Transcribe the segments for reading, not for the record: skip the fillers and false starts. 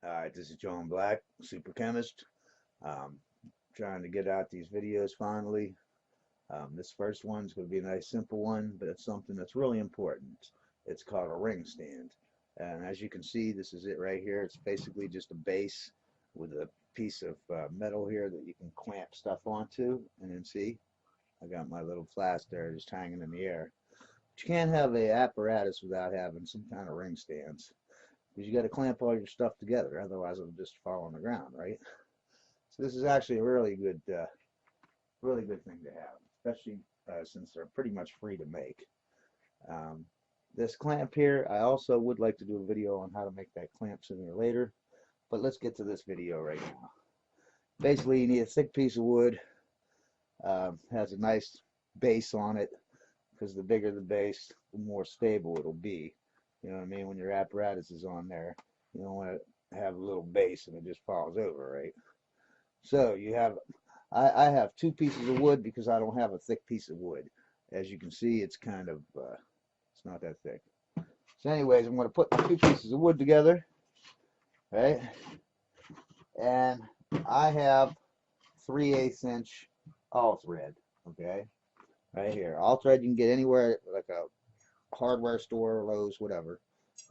Alright, this is John Black, Super Chemist. Um, Trying to get out these videos finally. This first one's going to be a nice simple one, but it's something that's really important. It's called a ring stand. And as you can see, this is it right here. It's basically just a base with a piece of metal here that you can clamp stuff onto. And then see, I got my little flask there just hanging in the air. But you can't have a apparatus without having some kind of ring stands, because you got to clamp all your stuff together, otherwise it'll just fall on the ground, right? So this is actually a really good thing to have, especially since they're pretty much free to make. Um, this clamp here, I also would like to do a video on how to make that clamp sooner or later, but let's get to this video right now. Basically, you need a thick piece of wood, has a nice base on it, because the bigger the base, the more stable it'll be. You know what I mean? When your apparatus is on there, you don't want to have a little base and it just falls over, right? So you have, I have two pieces of wood because I don't have a thick piece of wood. As you can see, it's kind of, it's not that thick. So anyways, I'm going to put the two pieces of wood together, right? And I have 3/8 inch all thread, okay? Right here. All thread you can get anywhere, like a hardware store, Lowe's, whatever.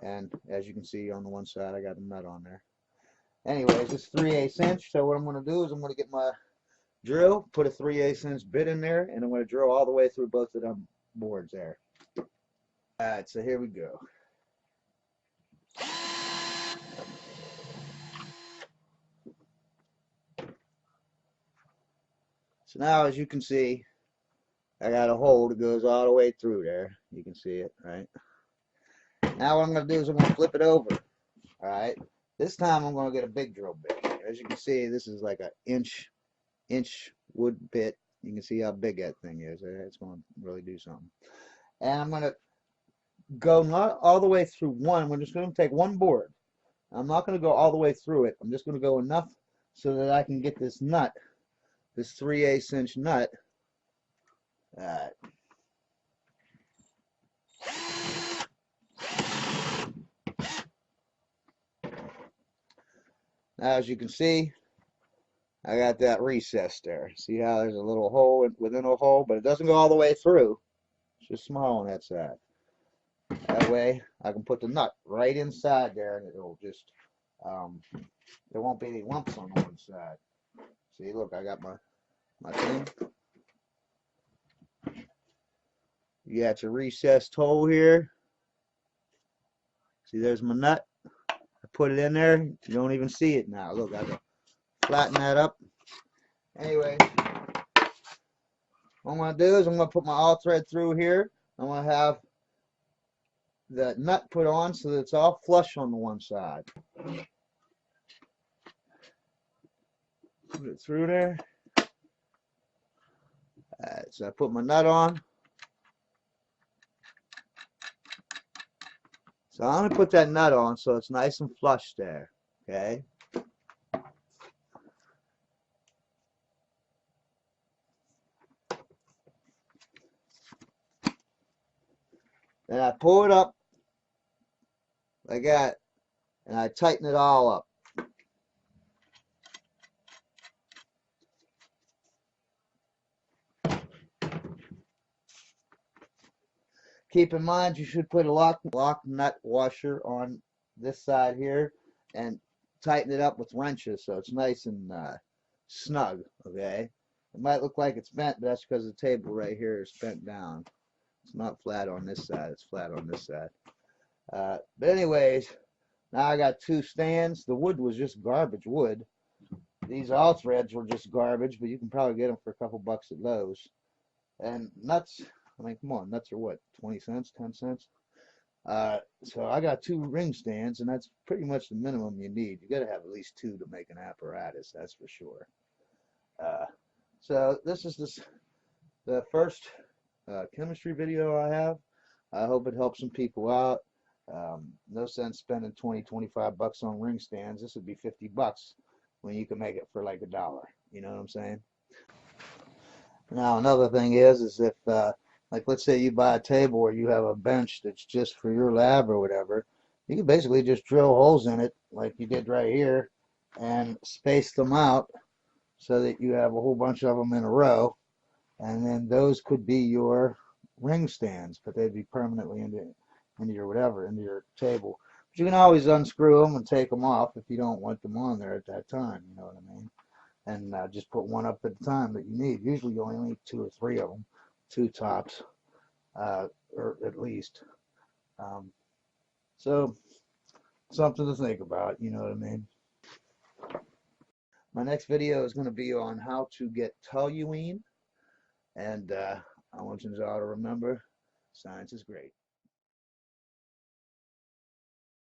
And as you can see on the one side, I got a nut on there. Anyways, it's 3/8 inch. So what I'm going to do is I'm going to get my drill, put a 3/8 inch bit in there, and I'm going to drill all the way through both of them boards there. Alright, so here we go. So now, as you can see, I got a hole that goes all the way through there. You can see it, right? Now what I'm going to do is I'm going to flip it over. Alright, this time I'm going to get a big drill bit. As you can see, this is like an inch wood bit. You can see how big that thing is. It's going to really do something. And I'm going to go not all the way through one. We're just going to take one board. I'm not going to go all the way through it. I'm just going to go enough so that I can get this nut, this 3/8 inch nut. Alright. Now, as you can see, I got that recess there. See how there's a little hole within a hole, but it doesn't go all the way through. It's just small on that side. That way, I can put the nut right inside there, and it'll just, there won't be any lumps on one side. See, look, I got my thing. You got your recessed hole here. See, there's my nut. I put it in there. You don't even see it now. Look, I can flatten that up. Anyway, what I'm going to do is I'm going to put my all thread through here. I'm going to have the nut put on so that it's all flush on the one side. Put it through there. Alright, so I put my nut on. So I'm going to put that nut on so it's nice and flush there. Okay. Then I pull it up like that, and I tighten it all up. Keep in mind you should put a lock nut washer on this side here and tighten it up with wrenches so it's nice and snug, okay? It might look like it's bent, but that's because the table right here is bent down. It's not flat on this side, it's flat on this side. But anyways, now I got two stands. The wood was just garbage wood. These all threads were just garbage, but you can probably get them for a couple bucks at Lowe's. And nuts, I mean, come on, nuts are what, 20 cents, 10 cents? So I got two ring stands, and that's pretty much the minimum you need. You got to have at least two to make an apparatus, that's for sure. So this is the first chemistry video I have. I hope it helps some people out. No sense spending 20, 25 bucks on ring stands. This would be 50 bucks when you can make it for like $1. You know what I'm saying? Now another thing is if like let's say you buy a table or you have a bench that's just for your lab or whatever, you can basically just drill holes in it like you did right here, and space them out so that you have a whole bunch of them in a row, and then those could be your ring stands, but they'd be permanently into your whatever, into your table. But you can always unscrew them and take them off if you don't want them on there at that time, you know what I mean? And just put one up at a time that you need. Usually you only need two or three of them, two tops, or at least. Um, so something to think about, you know what I mean? My next video is going to be on how to get toluene, and I want you all to remember, science is great.